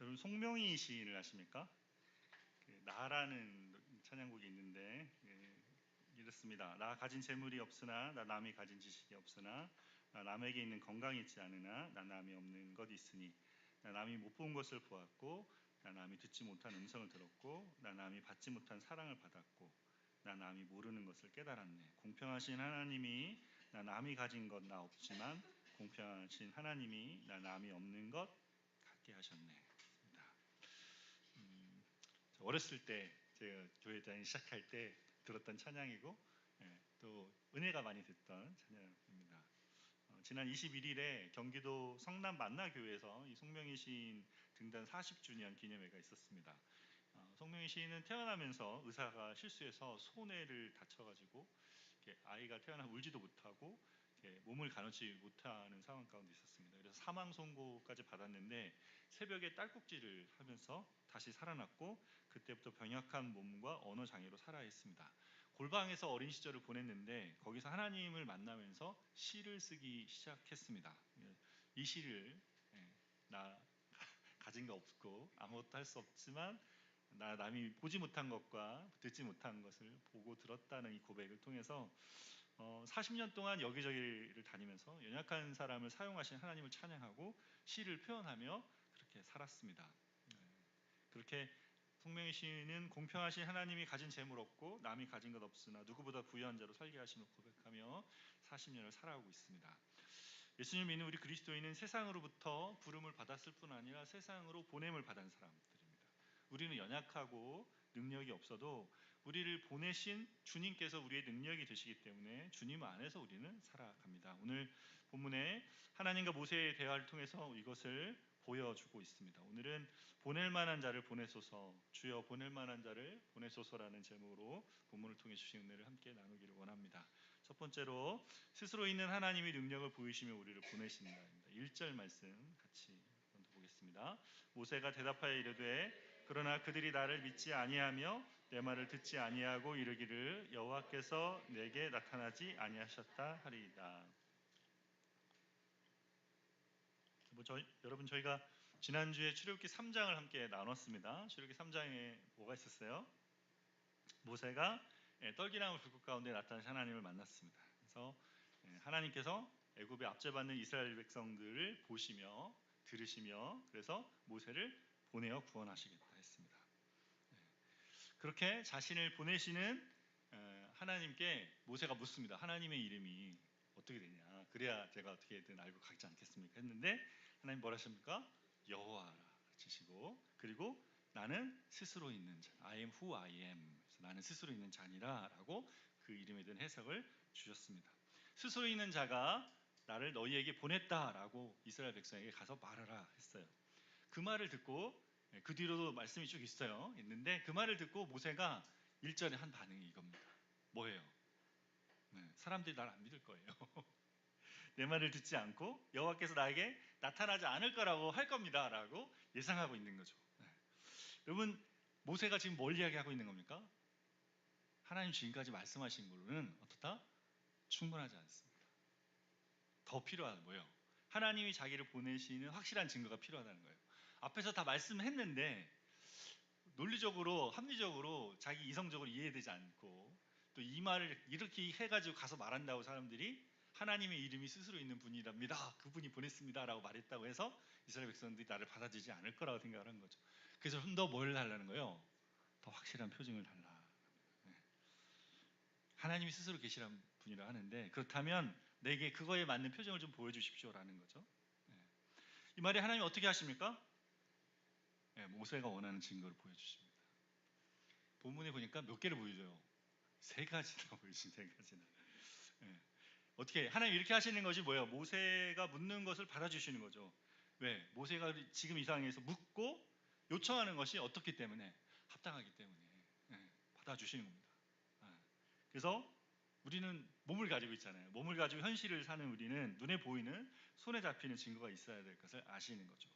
여러분 송명희 시인을 아십니까? 나라는 찬양곡이 있는데 이렇습니다. 나 가진 재물이 없으나 나 남이 가진 지식이 없으나 나 남에게 있는 건강이 있지 않으나 나 남이 없는 것이 있으니 나 남이 못 본 것을 보았고 나 남이 듣지 못한 음성을 들었고 나 남이 받지 못한 사랑을 받았고 나 남이 모르는 것을 깨달았네. 공평하신 하나님이 나 남이 가진 것 나 없지만 공평하신 하나님이 나 남이 없는 것 갖게 하셨네. 어렸을 때 제가 교회 다니기 시작할 때 들었던 찬양이고 또 은혜가 많이 됐던 찬양입니다. 지난 21일에 경기도 성남 만나교회에서 이 송명희 시인 등단 40주년 기념회가 있었습니다. 송명희 시인은 태어나면서 의사가 실수해서 손해를 다쳐가지고 아이가 태어나면 울지도 못하고 몸을 가누지 못하는 상황 가운데 있었습니다. 그래서 사망 선고까지 받았는데 새벽에 딸꾹질을 하면서 다시 살아났고 그때부터 병약한 몸과 언어 장애로 살아있습니다. 골방에서 어린 시절을 보냈는데 거기서 하나님을 만나면서 시를 쓰기 시작했습니다. 이 시를 나 가진 거 없고 아무것도 할 수 없지만 나 남이 보지 못한 것과 듣지 못한 것을 보고 들었다는 이 고백을 통해서 40년 동안 여기저기를 다니면서 연약한 사람을 사용하신 하나님을 찬양하고 시를 표현하며 그렇게 살았습니다. 그렇게 송명희 시인은 공평하신 하나님이 가진 재물 없고 남이 가진 것 없으나 누구보다 부유한 자로 살게 하심을 고백하며 40년을 살아오고 있습니다. 예수님 믿는 우리 그리스도인은 세상으로부터 부름을 받았을 뿐 아니라 세상으로 보냄을 받은 사람들입니다. 우리는 연약하고 능력이 없어도 우리를 보내신 주님께서 우리의 능력이 되시기 때문에 주님 안에서 우리는 살아갑니다. 오늘 본문에 하나님과 모세의 대화를 통해서 이것을 보여주고 있습니다. 오늘은 보낼 만한 자를 보내소서, 주여 보낼 만한 자를 보내소서라는 제목으로 본문을 통해 주신 은혜를 함께 나누기를 원합니다. 첫 번째로 스스로 있는 하나님이 능력을 보이시며 우리를 보내신다입니다. 1절 말씀 같이 보겠습니다. 모세가 대답하여 이르되 그러나 그들이 나를 믿지 아니하며 내 말을 듣지 아니하고 이르기를 여호와께서 내게 나타나지 아니하셨다 하리이다. 여러분 저희가 지난주에 출애굽기 3장을 함께 나눴습니다. 출애굽기 3장에 뭐가 있었어요? 모세가 떨기나무 불꽃 가운데 나타나신 하나님을 만났습니다. 그래서 하나님께서 애굽에 압제받는 이스라엘 백성들을 보시며 들으시며 그래서 모세를 보내어 구원하시겠다 했습니다. 그렇게 자신을 보내시는 하나님께 모세가 묻습니다. 하나님의 이름이 어떻게 되냐? 그래야 제가 어떻게든 알고 가지 않겠습니까? 했는데 하나님 뭐라 하십니까? 여호와라 치시고 그리고 나는 스스로 있는 자, I am who I am. 나는 스스로 있는 자니라 라고 그 이름에 대한 해석을 주셨습니다. 스스로 있는 자가 나를 너희에게 보냈다라고 이스라엘 백성에게 가서 말하라 했어요. 그 말을 듣고 그 뒤로도 말씀이 쭉 있는데 그 말을 듣고 모세가 1절에 한 반응이 이겁니다. 뭐예요? 사람들이 날 안 믿을 거예요. 내 말을 듣지 않고 여호와께서 나에게 나타나지 않을 거라고 할 겁니다 라고 예상하고 있는 거죠. 여러분 모세가 지금 뭘 이야기하고 있는 겁니까? 하나님 지금까지 말씀하신 걸로는 어떻다? 충분하지 않습니다. 더 필요한 뭐예요? 하나님이 자기를 보내시는 확실한 증거가 필요하다는 거예요. 앞에서 다 말씀했는데 논리적으로 합리적으로 자기 이성적으로 이해되지 않고 또 이 말을 이렇게 해가지고 가서 말한다고 사람들이 하나님의 이름이 스스로 있는 분이랍니다. 그분이 보냈습니다 라고 말했다고 해서 이스라엘 백성들이 나를 받아들이지 않을 거라고 생각을 한 거죠. 그래서 좀 더 뭘 달라는 거예요? 더 확실한 표징을 달라. 하나님이 스스로 계시란 분이라 하는데 그렇다면 내게 그거에 맞는 표징을 좀 보여주십시오 라는 거죠. 이 말이 하나님이 어떻게 하십니까? 모세가 원하는 증거를 보여주십니다. 본문에 보니까 몇 개를 보여줘요. 3가지나 보여주신 3가지나. 어떻게 하나님 이렇게 하시는 것이 뭐예요? 모세가 묻는 것을 받아주시는 거죠. 왜? 모세가 지금 이 상황에서 묻고 요청하는 것이 어떻기 때문에? 합당하기 때문에 받아주시는 겁니다. 그래서 우리는 몸을 가지고 있잖아요. 몸을 가지고 현실을 사는 우리는 눈에 보이는 손에 잡히는 증거가 있어야 될 것을 아시는 거죠.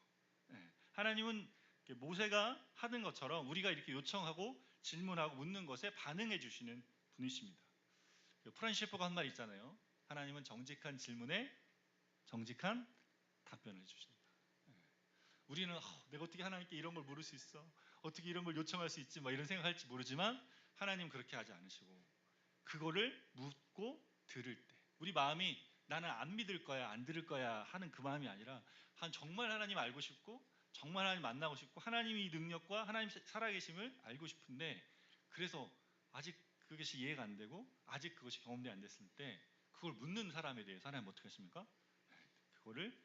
하나님은 모세가 하는 것처럼 우리가 이렇게 요청하고 질문하고 묻는 것에 반응해 주시는 분이십니다. 프란시스 셰퍼가 한 말 있잖아요. 하나님은 정직한 질문에 정직한 답변을 해주신다. 우리는 내가 어떻게 하나님께 이런 걸 물을 수 있어? 어떻게 이런 걸 요청할 수 있지? 막 이런 생각할지 모르지만 하나님 그렇게 하지 않으시고 그거를 묻고 들을 때 우리 마음이 나는 안 믿을 거야, 안 들을 거야 하는 그 마음이 아니라 정말 하나님 알고 싶고 정말 하나님 만나고 싶고 하나님의 능력과 하나님 살아계심을 알고 싶은데 그래서 아직 그것이 이해가 안 되고 아직 그것이 경험이 안 됐을 때 그걸 묻는 사람에 대해서 하나님 어떻게 하십니까? 그거를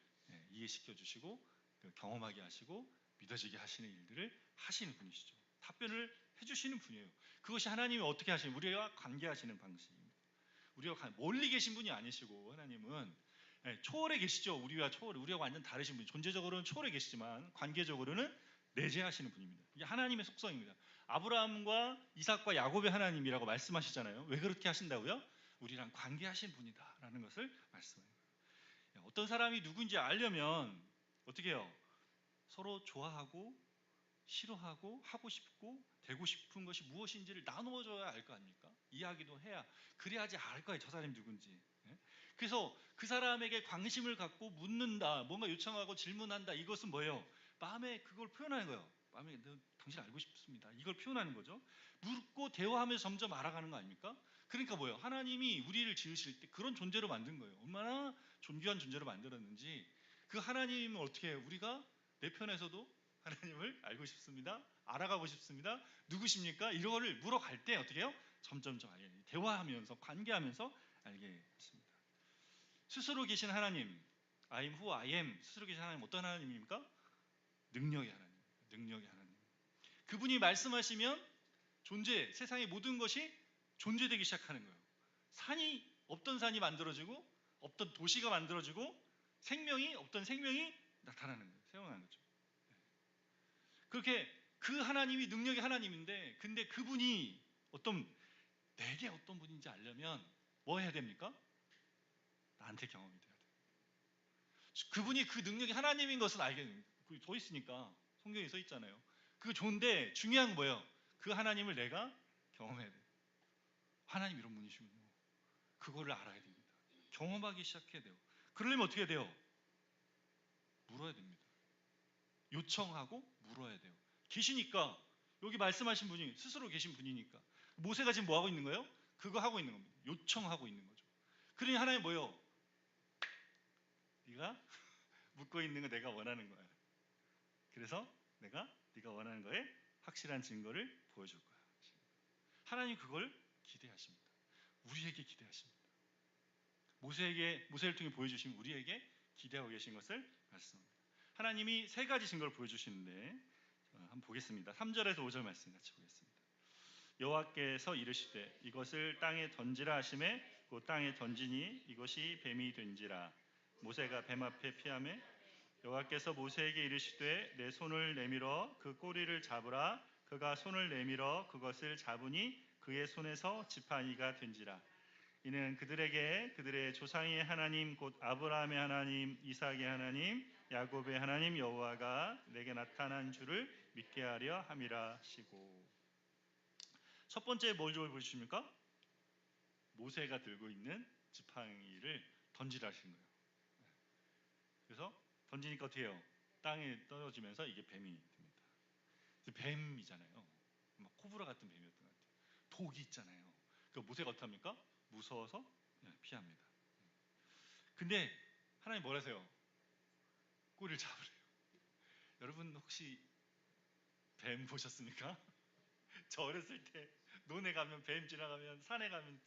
이해시켜 주시고 경험하게 하시고 믿어지게 하시는 일들을 하시는 분이시죠. 답변을 해주시는 분이에요. 그것이 하나님이 어떻게 하시는 우리와 관계하시는 방식입니다. 우리와 멀리 계신 분이 아니시고 하나님은 초월에 계시죠. 우리와 완전 다르신 분. 존재적으로는 초월에 계시지만 관계적으로는 내재하시는 분입니다. 이게 하나님의 속성입니다. 아브라함과 이삭과 야곱의 하나님이라고 말씀하시잖아요. 왜 그렇게 하신다고요? 우리랑 관계하신 분이다라는 것을 말씀합니다. 어떤 사람이 누군지 알려면 어떻게 해요? 서로 좋아하고 싫어하고 하고 싶고 되고 싶은 것이 무엇인지를 나누어줘야 알 거 아닙니까? 이야기도 해야 그래야지 알 거예요. 저 사람이 누군지. 그래서 그 사람에게 관심을 갖고 묻는다, 뭔가 요청하고 질문한다. 이것은 뭐예요? 마음에 그걸 표현하는 거예요. 마음에 당신 알고 싶습니다. 이걸 표현하는 거죠. 묻고 대화하면서 점점 알아가는 거 아닙니까? 그러니까 뭐예요? 하나님이 우리를 지으실 때 그런 존재로 만든 거예요. 얼마나 존귀한 존재로 만들었는지 그 하나님을 어떻게 해요? 우리가 내 편에서도 하나님을 알고 싶습니다. 알아가고 싶습니다. 누구십니까? 이거를 물어갈 때 어떻게 해요? 점점점 알게 돼요. 대화하면서 관계하면서 알게 했습니다. 스스로 계신 하나님, I am who I am. 스스로 계신 하나님 어떤 하나님입니까? 능력의 하나님. 능력의 하나님. 그분이 말씀하시면 세상의 모든 것이 존재되기 시작하는 거예요. 없던 산이 만들어지고 없던 도시가 만들어지고 없던 생명이 나타나는 거예요. 생겨나는 거죠. 그렇게 그 하나님이 능력의 하나님인데 근데 그분이 내게 어떤 분인지 알려면 뭐 해야 됩니까? 나한테 경험이 돼야 돼요. 그분이 그 능력의 하나님인 것은 알게 됩니다. 그게 써 있으니까 성경에 써 있잖아요. 그거 좋은데 중요한 건 뭐예요? 그 하나님을 내가 경험해야 돼요. 하나님 이런 분이시군요. 그거를 알아야 됩니다. 경험하기 시작해야 돼요. 그러려면 어떻게 해야 돼요? 물어야 됩니다. 요청하고 물어야 돼요. 계시니까 여기 말씀하신 분이 스스로 계신 분이니까 모세가 지금 뭐 하고 있는 거예요? 그거 하고 있는 겁니다. 요청하고 있는 거죠. 그러니 하나님 뭐예요? 네가 묻고 있는 거 내가 원하는 거야. 그래서 내가 네가 원하는 거에 확실한 증거를 보여줄 거야. 하나님 그걸 기대하십니다. 우리에게 기대하십니다. 모세를 통해 보여주신 우리에게 기대하고 계신 것을 말씀합니다. 하나님이 세 가지 증거를 보여주시는데 한번 보겠습니다. 3절에서 5절 말씀 같이 보겠습니다. 여호와께서 이르시되 이것을 땅에 던지라 하시매 곧 땅에 던지니 이것이 뱀이 된지라. 모세가 뱀 앞에 피하매 여호와께서 모세에게 이르시되 내 손을 내밀어 그 꼬리를 잡으라. 그가 손을 내밀어 그것을 잡으니 그의 손에서 지팡이가 된지라. 이는 그들에게 그들의 조상의 하나님 곧 아브라함의 하나님, 이삭의 하나님, 야곱의 하나님 여호와가 내게 나타난 줄을 믿게 하려 함이라 하시고. 첫 번째 뭘 보여주십니까? 모세가 들고 있는 지팡이를 던지라 하신 거예요. 그래서 던지니까 어떻게 해요? 땅에 떨어지면서 이게 뱀이 됩니다. 뱀이잖아요. 막 코브라 같은 뱀이었던 것 같아요. 독이 있잖아요. 그 모세가 어떻게 합니까? 무서워서 피합니다. 근데 하나님 뭐라세요? 꼬리를 잡으래요. 여러분 혹시 뱀 보셨습니까? 저 어렸을 때 논에 가면 뱀 지나가면 산에 가면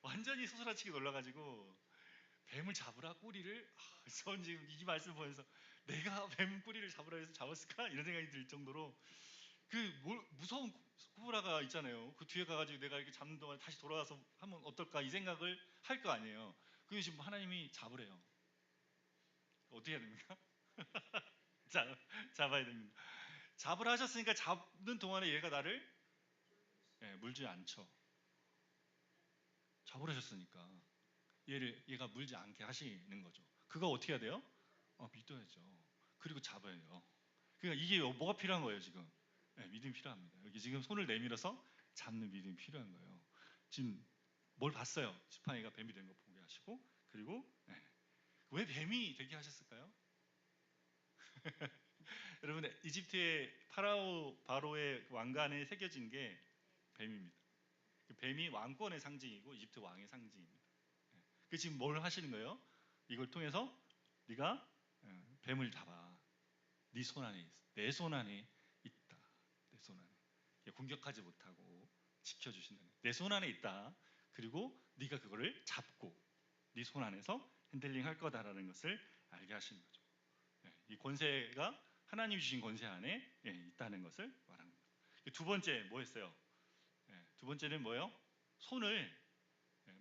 완전히 소스라치게 놀라가지고 뱀을 잡으라 꼬리를 전 지금 이 말씀 보면서 내가 뱀 꼬리를 잡으라 해서 잡았을까? 이런 생각이 들 정도로 무서운 코브라가 있잖아요. 그 뒤에 가가지고 내가 이렇게 잡는 동안 다시 돌아와서 하면 어떨까 이 생각을 할 거 아니에요. 그게 지금 하나님이 잡으래요. 어떻게 해야 됩니까? 잡아야 됩니다. 잡으라 하셨으니까 잡는 동안에 얘가 나를 물지 않죠. 잡으라 하셨으니까 얘가 물지 않게 하시는 거죠. 그거 어떻게 해야 돼요? 믿어야죠. 그리고 잡아야 돼요. 그러니까 이게 뭐가 필요한 거예요 지금? 믿음이 필요합니다. 여기 지금 손을 내밀어서 잡는 믿음이 필요한 거예요. 지금 뭘 봤어요? 지팡이가 뱀이 된 거 보게 하시고 그리고 왜 뱀이 되게 하셨을까요? 여러분 이집트의 바로의 왕관에 새겨진 게 뱀입니다. 그 뱀이 왕권의 상징이고 이집트 왕의 상징입니다. 그 지금 뭘 하시는 거예요? 이걸 통해서 네가 뱀을 잡아. 네 손 안에 있어. 내 손 안에 있다. 내 손 안에. 공격하지 못하고 지켜주신다는. 내 손 안에 있다. 그리고 네가 그거를 잡고 네 손 안에서 핸들링 할 거다라는 것을 알게 하시는 거죠. 이 권세가 하나님 주신 권세 안에 있다는 것을 말합니다. 두 번째 뭐 했어요? 두 번째는 뭐예요? 손을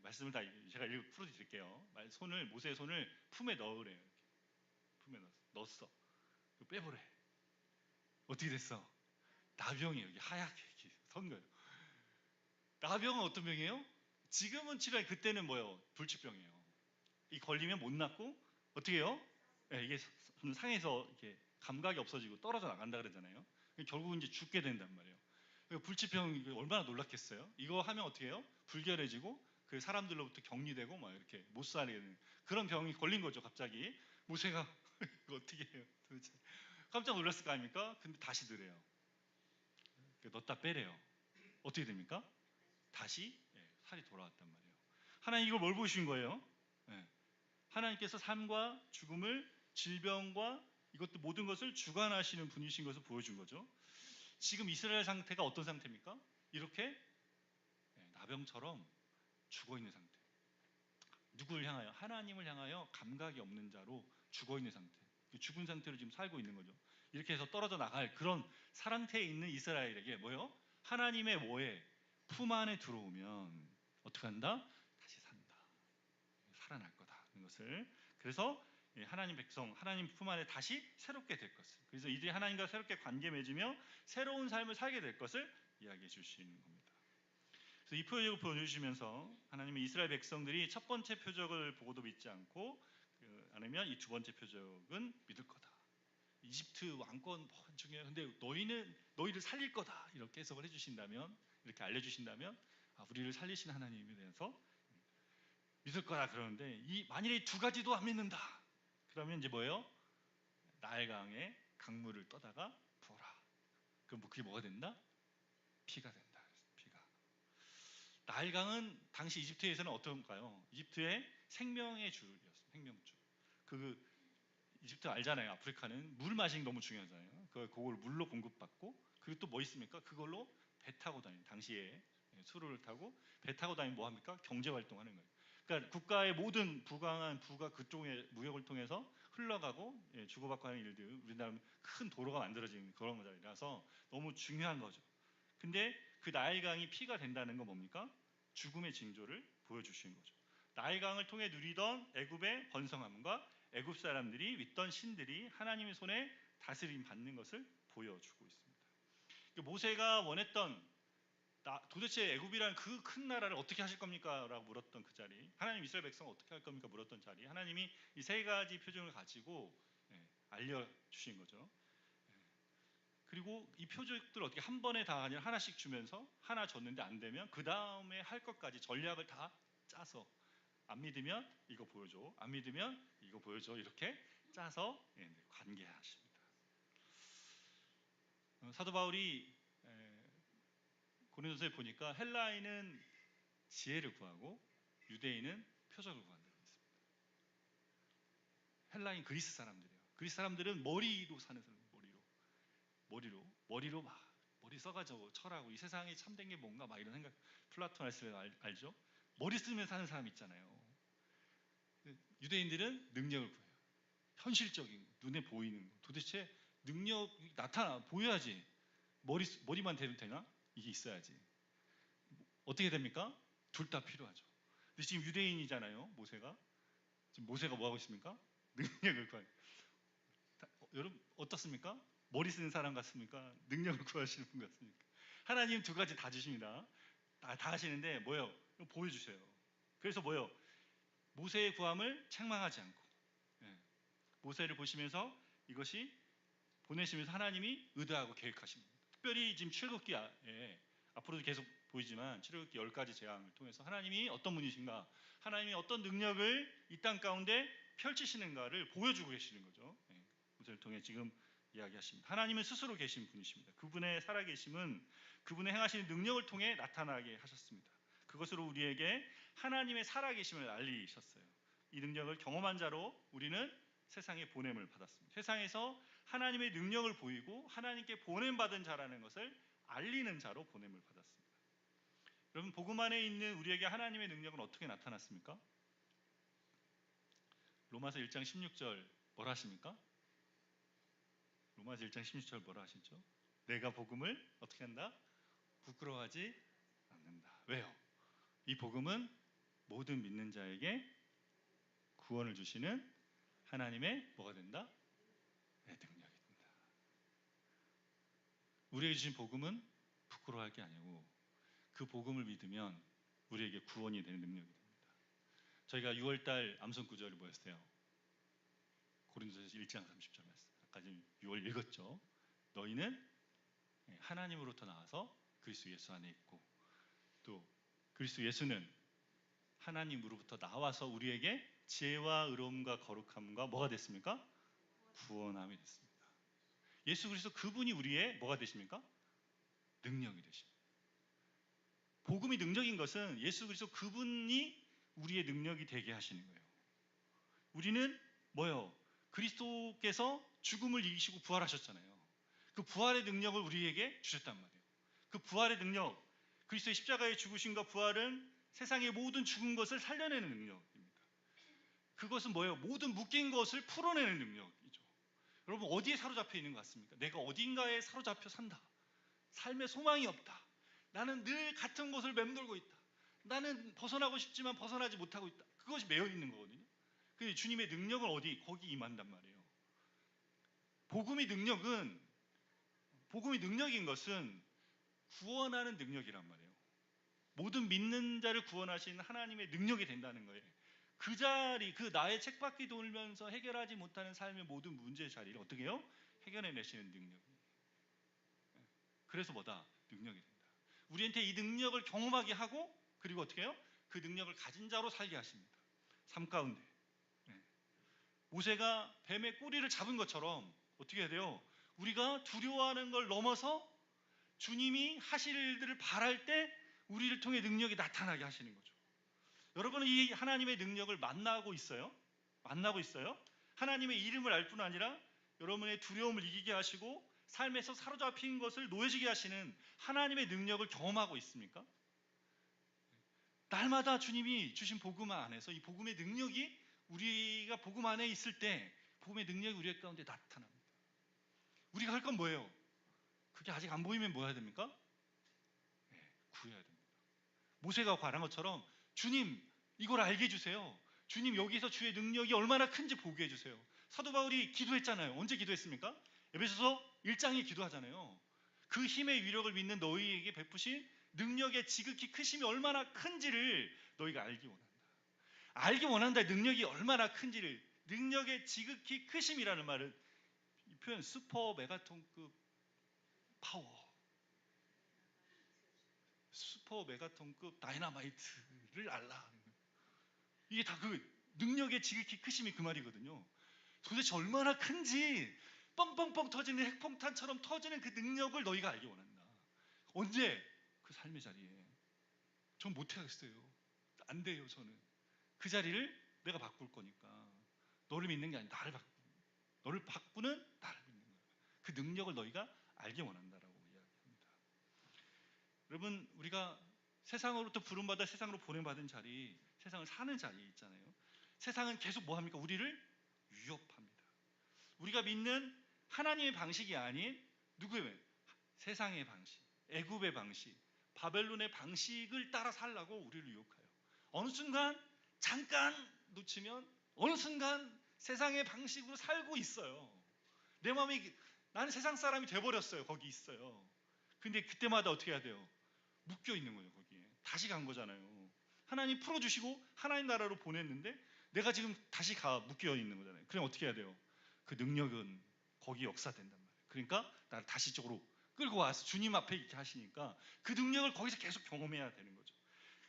말씀을 다 제가 풀어드릴게요. 모세의 손을 품에 넣으래요. 이렇게. 품에 넣었어. 빼보래. 어떻게 됐어? 나병이 여기 하얗게 이렇게 선 거예요. 나병은 어떤 병이에요? 지금은 치료해. 그때는 뭐예요? 불치병이에요. 이 걸리면 못 낫고 어떻게 해요? 이게 상해서 이렇게 감각이 없어지고 떨어져 나간다 그러잖아요. 결국은 이제 죽게 된단 말이에요. 불치병 얼마나 놀랐겠어요? 이거 하면 어떻게 해요? 불결해지고 그 사람들로부터 격리되고 막 이렇게 못 살게 되는 그런 병이 걸린 거죠. 갑자기 모세가 이거 어떻게 해요? 도대체 깜짝 놀랐을 거 아닙니까? 근데 다시 드래요. 넣었다 빼래요. 어떻게 됩니까? 다시 살이 돌아왔단 말이에요. 하나님 이걸 뭘 보신 거예요? 하나님께서 삶과 죽음을 질병과 이것도 모든 것을 주관하시는 분이신 것을 보여준 거죠. 지금 이스라엘 상태가 어떤 상태입니까? 이렇게 나병처럼 죽어있는 상태. 누구를 향하여? 하나님을 향하여 감각이 없는 자로 죽어있는 상태. 죽은 상태로 지금 살고 있는 거죠. 이렇게 해서 떨어져 나갈 그런 상태에 있는 이스라엘에게 뭐요? 하나님의 뭐에? 품 안에 들어오면 어떻게 한다? 다시 산다. 살아날 거다. 하는 것을. 그래서 하나님 백성, 하나님 품 안에 다시 새롭게 될 것을. 그래서 이들이 하나님과 새롭게 관계 맺으며 새로운 삶을 살게 될 것을 이야기해 주시는 겁니다. 그래서 이 표적을 보여주시면서 하나님의 이스라엘 백성들이 첫 번째 표적을 보고도 믿지 않고 아니면 이 두 번째 표적은 믿을 거다. 이집트 왕권 중요해. 근데 너희를 살릴 거다. 이렇게 해석을 해주신다면, 이렇게 알려주신다면, 우리를 살리신 하나님에 대해서 믿을 거다. 그러는데 만일에 이 두 가지도 안 믿는다. 그러면 이제 뭐예요? 나일강에 강물을 떠다가 부어라. 그럼 그게 뭐가 된다? 피가 된다. 피가. 나일강은 당시 이집트에서는 어떤가요? 이집트의 생명의 줄이었어요. 생명줄. 이집트 알잖아요. 아프리카는 물 마시는 게 너무 중요하잖아요. 그걸 물로 공급받고 그리고 또 뭐 있습니까? 그걸로 배 타고 다니는 당시에 수로를 타고 배 타고 다니면 뭐 합니까? 경제 활동하는 거예요. 그러니까 국가의 모든 부강한 부가 그쪽의 무역을 통해서 흘러가고 주고받고 하는 일들 우리나라 큰 도로가 만들어지는 그런 거라서 너무 중요한 거죠. 근데 그 나일강이 피가 된다는 건 뭡니까? 죽음의 징조를 보여주시는 거죠. 나일강을 통해 누리던 애굽의 번성함과 애굽 사람들이 믿던 신들이 하나님의 손에 다스림 받는 것을 보여주고 있습니다. 모세가 원했던 도대체 애굽이라는 그 큰 나라를 어떻게 하실 겁니까? 라고 물었던 그 자리, 하나님 이스라엘 백성 어떻게 할 겁니까? 물었던 자리, 하나님이 이 세 가지 표정을 가지고 알려주신 거죠. 그리고 이 표적들 어떻게 한 번에 다 아니라 하나씩 주면서 하나 줬는데 안 되면 그 다음에 할 것까지 전략을 다 짜서 안 믿으면 이거 보여줘, 안 믿으면 이거 보여줘, 이렇게 짜서 관계하십니다. 사도 바울이 고린도서에 보니까 헬라인은 지혜를 구하고 유대인은 표적을 구한다고 했습니다. 헬라인 그리스 사람들이에요. 그리스 사람들은 머리로 사는 사람, 머리로 막 머리 써가지고 철하고 이 세상에 참된 게 뭔가 막 이런 생각. 플라톤 알죠? 머리 쓰면 사는 사람 있잖아요. 유대인들은 능력을 구해요. 현실적인 눈에 보이는 거. 도대체 능력이 보여야지. 머리만 되면 되나? 이게 있어야지. 어떻게 됩니까? 둘 다 필요하죠. 근데 지금 유대인이잖아요. 모세가. 지금 모세가 뭐 하고 있습니까? 능력을 구하요. 여러분 어떻습니까? 머리 쓰는 사람 같습니까? 능력을 구하시는 분 같습니까? 하나님 두 가지 다 주십니다. 다 하시는데 뭐요? 보여주세요. 그래서 뭐요? 모세의 구함을 책망하지 않고 모세를 보시면서 이것이 보내시면서 하나님이 의도하고 계획하십니다. 특별히 지금 출애굽기에 앞으로도 계속 보이지만 출애굽기 10가지 재앙을 통해서 하나님이 어떤 분이신가, 하나님이 어떤 능력을 이 땅 가운데 펼치시는가를 보여주고 계시는 거죠. 모세를 통해 지금 이야기하십니다. 하나님은 스스로 계신 분이십니다. 그분의 살아계심은 그분의 행하시는 능력을 통해 나타나게 하셨습니다. 그것으로 우리에게 하나님의 살아계심을 알리셨어요. 이 능력을 경험한 자로 우리는 세상에 보냄을 받았습니다. 세상에서 하나님의 능력을 보이고 하나님께 보냄받은 자라는 것을 알리는 자로 보냄을 받았습니다. 여러분, 복음 안에 있는 우리에게 하나님의 능력은 어떻게 나타났습니까? 로마서 1장 16절 뭐라 하십니까? 로마서 1장 16절 뭐라 하시죠? 내가 복음을 어떻게 한다? 부끄러워하지 않는다. 왜요? 이 복음은 모든 믿는 자에게 구원을 주시는 하나님의 뭐가 된다? 네, 능력이 된다. 우리에게 주신 복음은 부끄러워할 게 아니고 그 복음을 믿으면 우리에게 구원이 되는 능력이 됩니다. 저희가 6월달 암송 구절이 뭐였어요? 고린도전서 1장 30절 말씀. 아까 지금 6월 읽었죠. 너희는 하나님으로부터 나와서 그리스도 예수 안에 있고, 또 그리스도 예수는 하나님으로부터 나와서 우리에게 지혜와 의로움과 거룩함과 뭐가 됐습니까? 구원함이 됐습니다. 예수 그리스도 그분이 우리의 뭐가 되십니까? 능력이 되십니다. 복음이 능력인 것은 예수 그리스도 그분이 우리의 능력이 되게 하시는 거예요. 우리는 뭐요? 그리스도께서 죽음을 이기시고 부활하셨잖아요. 그 부활의 능력을 우리에게 주셨단 말이에요. 그 부활의 능력, 그리스도의 십자가의 죽으심과 부활은 세상의 모든 죽은 것을 살려내는 능력입니다. 그것은 뭐예요? 모든 묶인 것을 풀어내는 능력이죠. 여러분, 어디에 사로잡혀 있는 것 같습니까? 내가 어딘가에 사로잡혀 산다. 삶에 소망이 없다. 나는 늘 같은 곳을 맴돌고 있다. 나는 벗어나고 싶지만 벗어나지 못하고 있다. 그것이 매여 있는 거거든요. 근데 주님의 능력은 어디? 거기 임한단 말이에요. 복음의 능력인 것은 구원하는 능력이란 말이에요. 모든 믿는 자를 구원하신 하나님의 능력이 된다는 거예요. 그 자리, 그 나의 책바퀴 돌면서 해결하지 못하는 삶의 모든 문제의 자리를 어떻게 해요? 해결해내시는 능력이. 그래서 뭐다? 능력이 된다. 우리한테 이 능력을 경험하게 하고, 그리고 어떻게 해요? 그 능력을 가진 자로 살게 하십니다. 삶 가운데. 모세가 뱀의 꼬리를 잡은 것처럼 어떻게 해야 돼요? 우리가 두려워하는 걸 넘어서 주님이 하실 일들을 바랄 때 우리를 통해 능력이 나타나게 하시는 거죠. 여러분은 이 하나님의 능력을 만나고 있어요? 만나고 있어요? 하나님의 이름을 알 뿐 아니라 여러분의 두려움을 이기게 하시고 삶에서 사로잡힌 것을 놓여지게 하시는 하나님의 능력을 경험하고 있습니까? 날마다 주님이 주신 복음 안에서 이 복음의 능력이 우리가 복음 안에 있을 때 복음의 능력이 우리 가운데 나타납니다. 우리가 할 건 뭐예요? 그게 아직 안 보이면 뭐 해야 됩니까? 구해야 됩니다. 모세가 바란 것처럼 주님 이걸 알게 해주세요. 주님 여기서 주의 능력이 얼마나 큰지 보게 해주세요. 사도 바울이 기도했잖아요. 언제 기도했습니까? 에베소서 1장에 기도하잖아요. 그 힘의 위력을 믿는 너희에게 베푸신 능력의 지극히 크심이 얼마나 큰지를 너희가 알기 원한다. 알기 원한다. 능력이 얼마나 큰지를. 능력의 지극히 크심이라는 말은 이 표현 슈퍼 메가톤급 파워, 슈퍼 메가톤급 다이너마이트를 알라. 이게 다 그 능력의 지극히 크심이 그 말이거든요. 도대체 얼마나 큰지 뻥뻥뻥 터지는 핵폭탄처럼 터지는 그 능력을 너희가 알기 원한다. 언제? 그 삶의 자리에. 전 못하겠어요. 안 돼요. 저는 그 자리를 내가 바꿀 거니까. 너를 믿는 게 아니라 너를 바꾸는 나를 믿는 거야. 그 능력을 너희가 알기 원한다라고 이야기합니다. 여러분, 우리가 세상으로부터 부름받아 세상으로 보냄받은 자리, 세상을 사는 자리에 있잖아요. 세상은 계속 뭐 합니까? 우리를 위협합니다. 우리가 믿는 하나님의 방식이 아닌 누구의? 세상의 방식, 애굽의 방식, 바벨론의 방식을 따라 살라고 우리를 유혹해요. 어느 순간 잠깐 놓치면 어느 순간 세상의 방식으로 살고 있어요. 내 마음이 나는 세상 사람이 돼버렸어요. 거기 있어요. 근데 그때마다 어떻게 해야 돼요? 묶여 있는 거예요. 거기에 다시 간 거잖아요. 하나님 풀어주시고 하나님 나라로 보냈는데 내가 지금 다시 묶여 있는 거잖아요. 그럼 어떻게 해야 돼요? 그 능력은 거기 역사된단 말이에요. 그러니까 나를 다시 쪽으로 끌고 와서 주님 앞에 있게 하시니까 그 능력을 거기서 계속 경험해야 되는 거죠.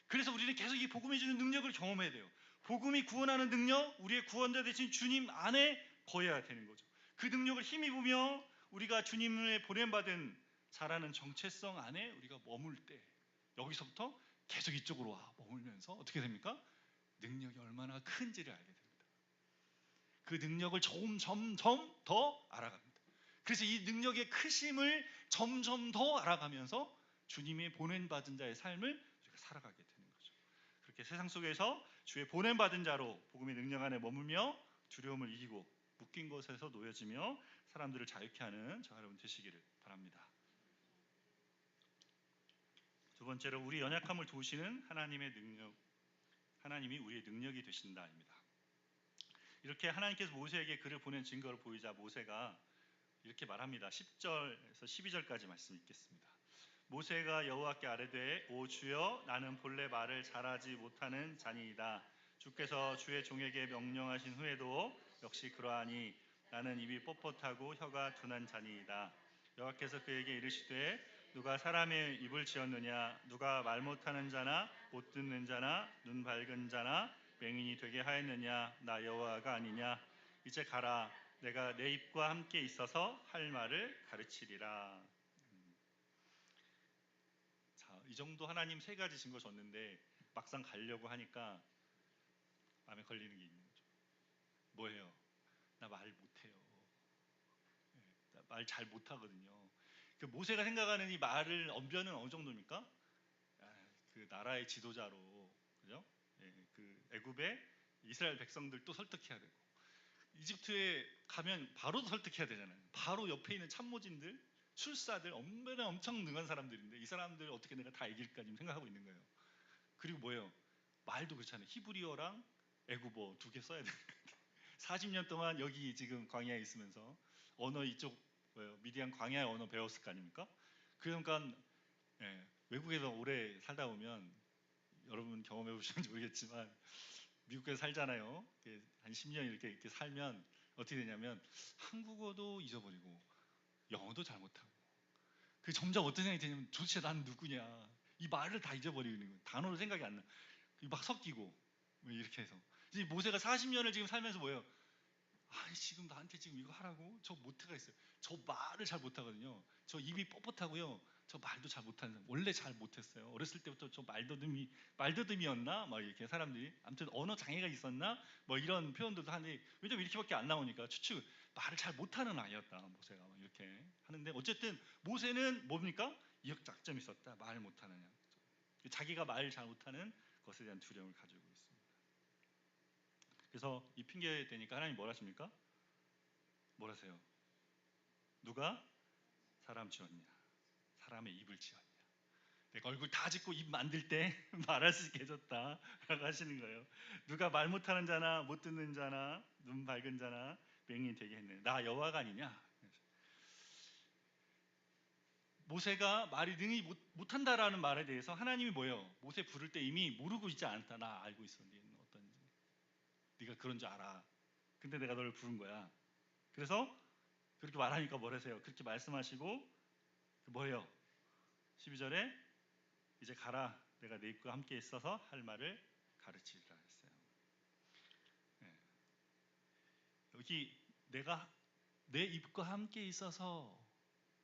그래서 우리는 계속 이 복음이 주는 능력을 경험해야 돼요. 복음이 구원하는 능력, 우리의 구원자 되신 주님 안에 거해야 되는 거죠. 그 능력을 힘입으며 우리가 주님의 보냄받은 자라는 정체성 안에 우리가 머물 때 여기서부터 계속 이쪽으로 와 머물면서 어떻게 됩니까? 능력이 얼마나 큰지를 알게 됩니다. 그 능력을 점점 더 알아갑니다. 그래서 이 능력의 크심을 점점 더 알아가면서 주님의 보냄받은 자의 삶을 우리가 살아가게 되는 거죠. 그렇게 세상 속에서 주의 보냄받은 자로 복음의 능력 안에 머물며 두려움을 이기고 묶인 것에서 놓여지며 사람들을 자유케 하는 저와 여러분 되시기를 바랍니다. 두 번째로 우리 연약함을 도우시는 하나님의 능력, 하나님이 우리의 능력이 되신다입니다. 이렇게 하나님께서 모세에게 글을 보낸 증거를 보이자 모세가 이렇게 말합니다. 10절에서 12절까지 말씀 읽겠습니다. 모세가 여호와께 아뢰되 오 주여 나는 본래 말을 잘하지 못하는 자니이다. 주께서 주의 종에게 명령하신 후에도 역시 그러하니 나는 입이 뻣뻣하고 혀가 둔한 자니이다. 여호와께서 그에게 이르시되 누가 사람의 입을 지었느냐 누가 말 못하는 자나 못 듣는 자나 눈 밝은 자나 맹인이 되게 하였느냐 나 여호와가 아니냐. 이제 가라 내가 내 입과 함께 있어서 할 말을 가르치리라. 자, 이 정도 하나님 세 가지 증거 줬는데 막상 가려고 하니까 마음에 걸리는 게 있는 거죠. 뭐예요? 나 말 못해요. 말 잘 못하거든요. 그 모세가 생각하는 이 말을 언변은 어느 정도입니까? 그 나라의 지도자로, 그죠? 그 애굽의 이스라엘 백성들도 설득해야 되고 이집트에 가면 바로도 설득해야 되잖아요. 바로 옆에 있는 참모진들, 술사들 얼마나 엄청 능한 사람들인데 이 사람들 어떻게 내가 다 이길까 지금 생각하고 있는 거예요. 그리고 뭐예요? 말도 그렇잖아요. 히브리어랑 애굽어 두 개 써야 돼요. 40년 동안 여기 지금 광야에 있으면서 언어 이쪽 미디안 광야의 언어 배웠을 거 아닙니까? 그러니까 외국에서 오래 살다 보면 여러분 경험해 보셨는지 모르겠지만 미국에서 살잖아요. 한 10년 이렇게 살면 어떻게 되냐면 한국어도 잊어버리고 영어도 잘 못하고 그 점점 어떤 생각이 드냐면 도대체 난 누구냐 이 말을 다 잊어버리는 거예요. 단어로 생각이 안 나. 막 섞이고 이렇게 해서 이제 모세가 40년을 지금 살면서 뭐예요? 지금 나한테 지금 이거 하라고? 저 못해가 있어요. 저 말을 잘 못하거든요. 저 입이 뻣뻣하고요. 저 말도 잘 못하는 사람. 원래 잘 못했어요. 어렸을 때부터 저 말더듬이었나? 막 이렇게 사람들이 아무튼 언어 장애가 있었나? 뭐 이런 표현들도 하는데 왜냐면 이렇게밖에 안 나오니까 추측 말을 잘 못하는 아이였다 모세가 막 이렇게 하는데 어쨌든 모세는 뭡니까? 이역작점이 있었다. 말 못하느냐. 자기가 말 잘 못하는 것에 대한 두려움을 가지고 있습니다. 그래서 이 핑계 대니까 하나님 뭘 하십니까? 뭘 하세요? 누가 사람 지었냐? 사람의 입을 지었냐? 내가 얼굴 다 짓고 입 만들 때 말할 수 있게 해줬다 라고 하시는 거예요. 누가 말 못하는 자나 못 듣는 자나 눈 밝은 자나 맹인이 되게 했네. 나 여호와가 아니냐? 모세가 말이 능히 못한다라는 말에 대해서 하나님이 뭐예요? 모세 부를 때 이미 모르고 있지 않다. 나 알고 있어. 네는 어떤지. 네가 그런 줄 알아. 근데 내가 너를 부른 거야. 그래서 그렇게 말하니까 뭐라세요? 그렇게 말씀하시고 뭐예요? 12절에 이제 가라 내가 내 입과 함께 있어서 할 말을 가르치리라 했어요. 여기 내가 내 입과 함께 있어서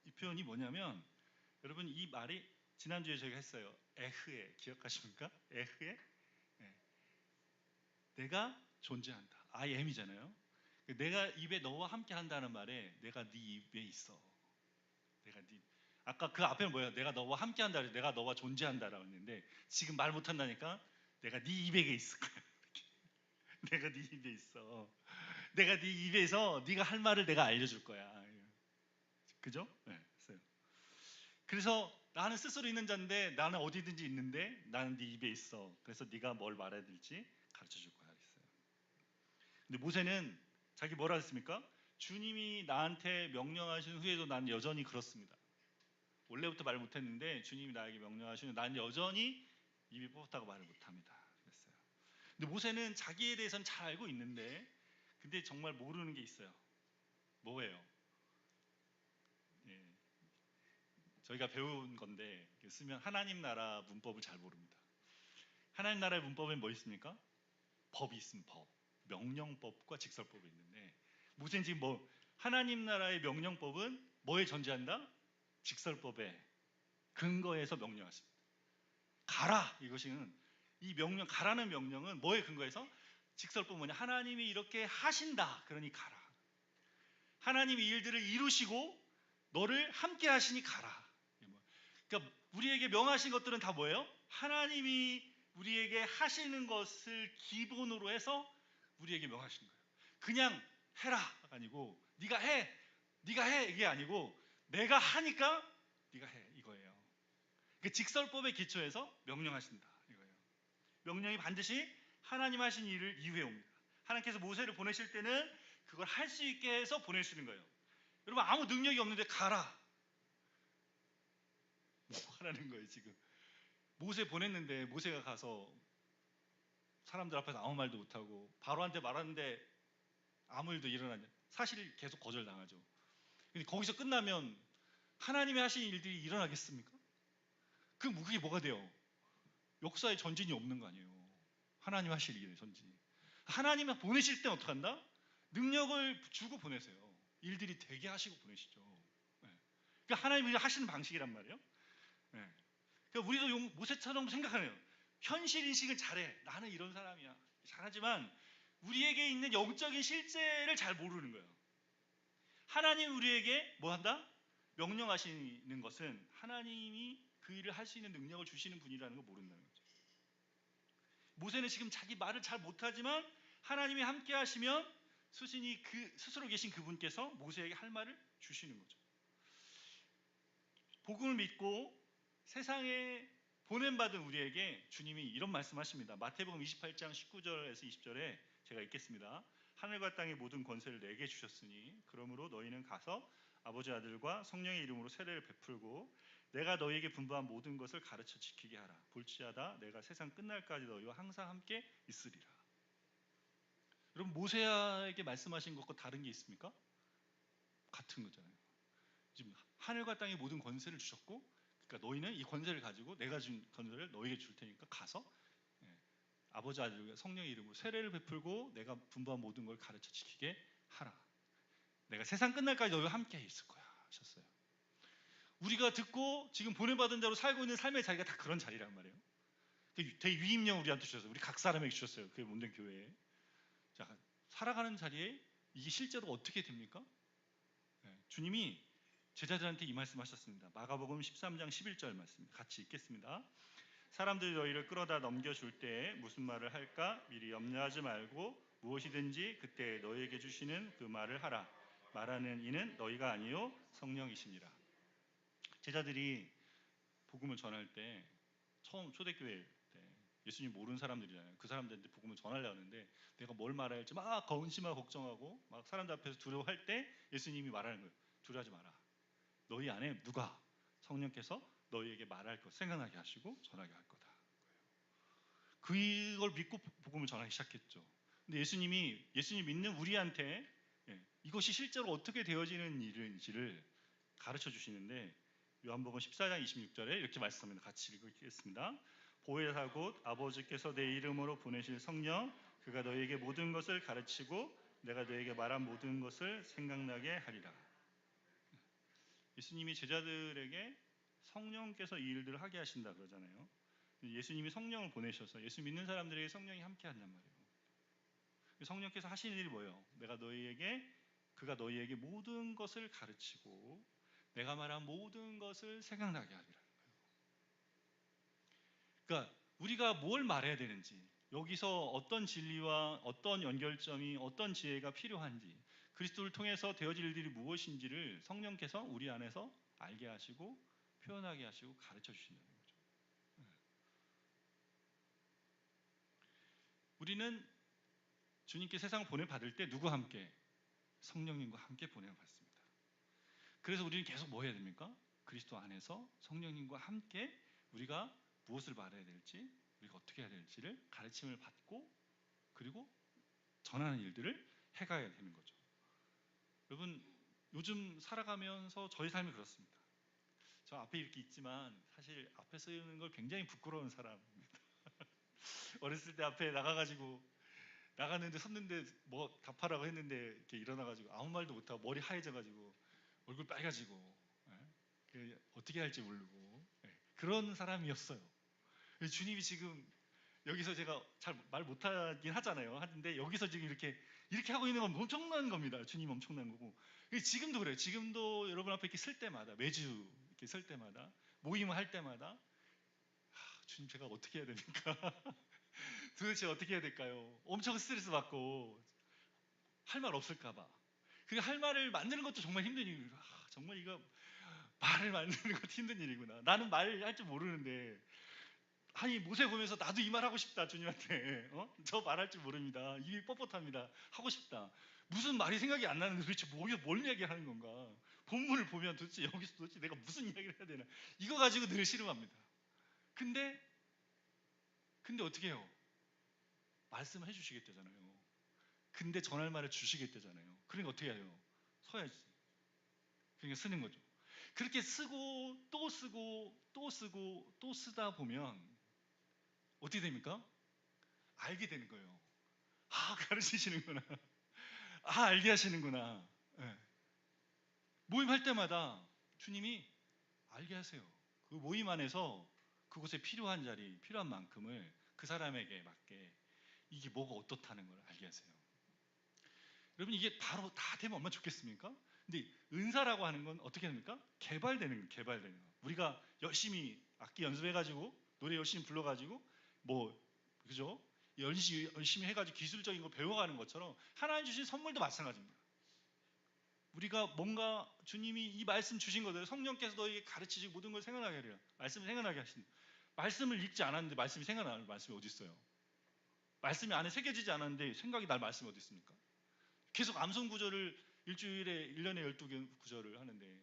이 표현이 뭐냐면 여러분 이 말이 지난주에 저희가 했어요. 에흐에 기억하십니까? 에흐에 내가 존재한다. I am이잖아요. 내가 입에 너와 함께 한다는 말에 내가 네 입에 있어. 내가 네 아까 그 앞에는 뭐예요? 내가 너와 함께 한다. 내가 너와 존재한다라고 했는데 지금 말 못한다니까 내가 네 입에 있을 거야. 내가 네 입에 있어. 내가 네 입에서 네가 할 말을 내가 알려줄 거야. 그죠? 네. 그래서 나는 스스로 있는 자인데 나는 어디든지 있는데 나는 네 입에 있어. 그래서 네가 뭘 말해야 될지 가르쳐줄 거야. 그랬어요. 근데 모세는 자기 뭐라 했습니까? 주님이 나한테 명령하신 후에도 나는 여전히 그렇습니다. 원래부터 말 못했는데 주님이 나에게 명령하시면 나는 여전히 입이 뻣뻣하고 말을 못합니다. 그랬어요. 근데 모세는 자기에 대해서는 잘 알고 있는데 근데 정말 모르는 게 있어요. 뭐예요? 저희가 배운 건데 쓰면 하나님 나라 문법을 잘 모릅니다. 하나님 나라의 문법엔 뭐 있습니까? 법이 있습니다. 법. 명령법과 직설법이 있는데 모세는 지금 하나님 나라의 명령법은 뭐에 전제한다? 직설법에 근거해서 명령하십니다. 가라. 이것은 이 명령, 가라는 명령은 뭐에 근거해서? 직설법 뭐냐? 하나님이 이렇게 하신다. 그러니 가라. 하나님이 일들을 이루시고 너를 함께 하시니 가라. 그러니까 우리에게 명하신 것들은 다 뭐예요? 하나님이 우리에게 하시는 것을 기본으로 해서 우리에게 명하신 거예요. 그냥 해라 아니고 네가 해 이게 아니고 내가 하니까 네가 해 이거예요. 그 직설법의 기초에서 명령하신다 이거예요. 명령이 반드시 하나님 하신 일을 이후에 옵니다. 하나님께서 모세를 보내실 때는 그걸 할 수 있게 해서 보내시는 거예요. 여러분 아무 능력이 없는데 가라. 뭐 하라는 거예요 지금. 모세 보냈는데 모세가 가서 사람들 앞에서 아무 말도 못하고 바로한테 말하는데 아무 일도 일어나냐. 사실 계속 거절당하죠. 근데 거기서 끝나면 하나님이 하신 일들이 일어나겠습니까? 그게 뭐가 돼요? 역사의 전진이 없는 거 아니에요. 하나님 하실 일의 전진이. 하나님이 보내실 때는 어떻게 한다? 능력을 주고 보내세요. 일들이 되게 하시고 보내시죠. 네. 그러니까 하나님이 하시는 방식이란 말이에요. 네. 그러니까 우리도 모세처럼 생각하네요. 현실 인식을 잘해. 나는 이런 사람이야. 잘하지만 우리에게 있는 영적인 실제를 잘 모르는 거예요. 하나님 우리에게 뭐 한다? 명령하시는 것은 하나님이 그 일을 할 수 있는 능력을 주시는 분이라는 걸 모른다는 거죠. 모세는 지금 자기 말을 잘 못하지만 하나님이 함께 하시면 수신이 스스로 계신 그분께서 모세에게 할 말을 주시는 거죠. 복음을 믿고 세상에 보냄받은 우리에게 주님이 이런 말씀하십니다. 마태복음 28장 19절에서 20절에 제가 읽겠습니다. 하늘과 땅의 모든 권세를 내게 주셨으니 그러므로 너희는 가서 아버지 아들과 성령의 이름으로 세례를 베풀고 내가 너희에게 분부한 모든 것을 가르쳐 지키게 하라. 볼지어다 내가 세상 끝날까지 너희와 항상 함께 있으리라. 여러분 모세에게 말씀하신 것과 다른 게 있습니까? 같은 거잖아요. 지금 하늘과 땅의 모든 권세를 주셨고 그러니까 너희는 이 권세를 가지고 내가 준 권세를 너희에게 줄 테니까 가서 아버지 아들과 성령의 이름으로 세례를 베풀고 내가 분부한 모든 걸 가르쳐 지키게 하라. 내가 세상 끝날까지 너희와 함께 있을 거야 하셨어요. 우리가 듣고 지금 보내받은 자로 살고 있는 삶의 자리가 다 그런 자리란 말이에요. 대위임령 우리한테 주셨어요. 우리 각 사람에게 주셨어요. 그게 몸된 교회에. 자, 살아가는 자리에 이게 실제로 어떻게 됩니까? 주님이 제자들한테 이 말씀하셨습니다. 마가복음 13장 11절 말씀 같이 읽겠습니다. 사람들이 너희를 끌어다 넘겨줄 때에 무슨 말을 할까 미리 염려하지 말고 무엇이든지 그때 너희에게 주시는 그 말을 하라. 말하는 이는 너희가 아니요 성령이시니라. 제자들이 복음을 전할 때 처음 초대교회 때 예수님 모르는 사람들이잖아요. 그 사람들한테 복음을 전하려고 하는데 내가 뭘 말해야 할지 막 거운심하고 걱정하고 막 사람들 앞에서 두려워할 때 예수님이 말하는 거예요. 두려워하지 마라. 너희 안에 누가 성령께서 너희에게 말할 것 생각나게 하시고 전하게 할 거다. 그걸 믿고 복음을 전하기 시작했죠. 근데 예수님 믿는 우리한테 이것이 실제로 어떻게 되어지는 일인지를 가르쳐 주시는데 요한복음 14장 26절에 이렇게 말씀합니다. 같이 읽겠습니다. 보혜사 곧 아버지께서 내 이름으로 보내실 성령 그가 너희에게 모든 것을 가르치고 내가 너희에게 말한 모든 것을 생각나게 하리라. 예수님이 제자들에게 성령께서 이 일들을 하게 하신다 그러잖아요. 예수님이 성령을 보내셔서 예수 믿는 사람들에게 성령이 함께 한단 말이에요. 성령께서 하시는 일이 뭐예요? 그가 너희에게 모든 것을 가르치고 내가 말한 모든 것을 생각나게 하리라는 거예요. 그러니까 우리가 뭘 말해야 되는지 여기서 어떤 진리와 어떤 연결점이 어떤 지혜가 필요한지 그리스도를 통해서 되어질 일들이 무엇인지를 성령께서 우리 안에서 알게 하시고 표현하게 하시고 가르쳐 주신다는 거죠. 우리는 주님께 세상을 보내받을 때 누구와 함께? 성령님과 함께 보내받습니다. 그래서 우리는 계속 뭐 해야 됩니까? 그리스도 안에서 성령님과 함께 우리가 무엇을 말해야 될지 우리가 어떻게 해야 될지를 가르침을 받고 그리고 전하는 일들을 해가야 되는 거죠. 여러분 요즘 살아가면서 저희 삶이 그렇습니다. 저 앞에 이렇게 있지만 사실 앞에 서는 걸 굉장히 부끄러운 사람입니다. 어렸을 때 앞에 나갔는데 섰는데 뭐 답하라고 했는데 이렇게 일어나가지고 아무 말도 못하고 머리 하얘져가지고 얼굴 빨개지고 어떻게 할지 모르고 그런 사람이었어요. 주님이 지금 여기서 제가 잘 말 못하긴 하잖아요. 하는데 여기서 지금 이렇게 하고 있는 건 엄청난 겁니다. 주님 엄청난 거고. 지금도 그래요. 지금도 여러분 앞에 이렇게 설 때마다 매주 이렇게 설 때마다 모임을 할 때마다 주님 제가 어떻게 해야 됩니까? 도대체 어떻게 해야 될까요? 엄청 스트레스 받고 할 말 없을까봐. 그리고 할 말을 만드는 것도 정말 힘든 일이에요. 정말 이거 말을 만드는 것도 힘든 일이구나. 나는 말 할 줄 모르는데 아니 모세 보면서 나도 이 말 하고 싶다 주님한테. 저 말할 줄 모릅니다. 입이 뻣뻣합니다. 하고 싶다. 무슨 말이 생각이 안 나는데 도대체 뭘 이야기하는 건가? 본문을 보면 여기서 도대체 내가 무슨 이야기를 해야 되나? 이거 가지고 늘 씨름합니다. 근데 어떻게 해요? 말씀해 주시겠다잖아요. 근데 전할 말을 주시겠다잖아요. 그러니까 어떻게 해요? 서야지. 그러니까 쓰는 거죠. 그렇게 쓰고 또 쓰고 또 쓰고 또 쓰다 보면 어떻게 됩니까? 알게 되는 거예요. 가르치시는구나. 알게 하시는구나. 네. 모임할 때마다 주님이 알게 하세요. 그 모임 안에서 그곳에 필요한 자리, 필요한 만큼을 그 사람에게 맞게 이게 뭐가 어떻다는 걸 알게 하세요. 여러분 이게 바로 다 되면 얼마나 좋겠습니까? 근데 은사라고 하는 건 어떻게 됩니까? 개발되는 거. 우리가 열심히 악기 연습해가지고 노래 열심히 불러가지고 그죠? 열심히 해가지고 기술적인 거 배워가는 것처럼 하나님 주신 선물도 마찬가지입니다. 우리가 뭔가 주님이 이 말씀 주신 것들 성령께서 너에게 가르치시고 모든 걸 생각나게 하래요. 말씀을 생각나게 하신다. 말씀을 읽지 않았는데 말씀이 생각나는 말씀이 어디 있어요? 말씀이 안에 새겨지지 않았는데 생각이 날 말씀이 어디 있습니까? 계속 암송 구절을 일주일에 1년에 12개 구절을 하는데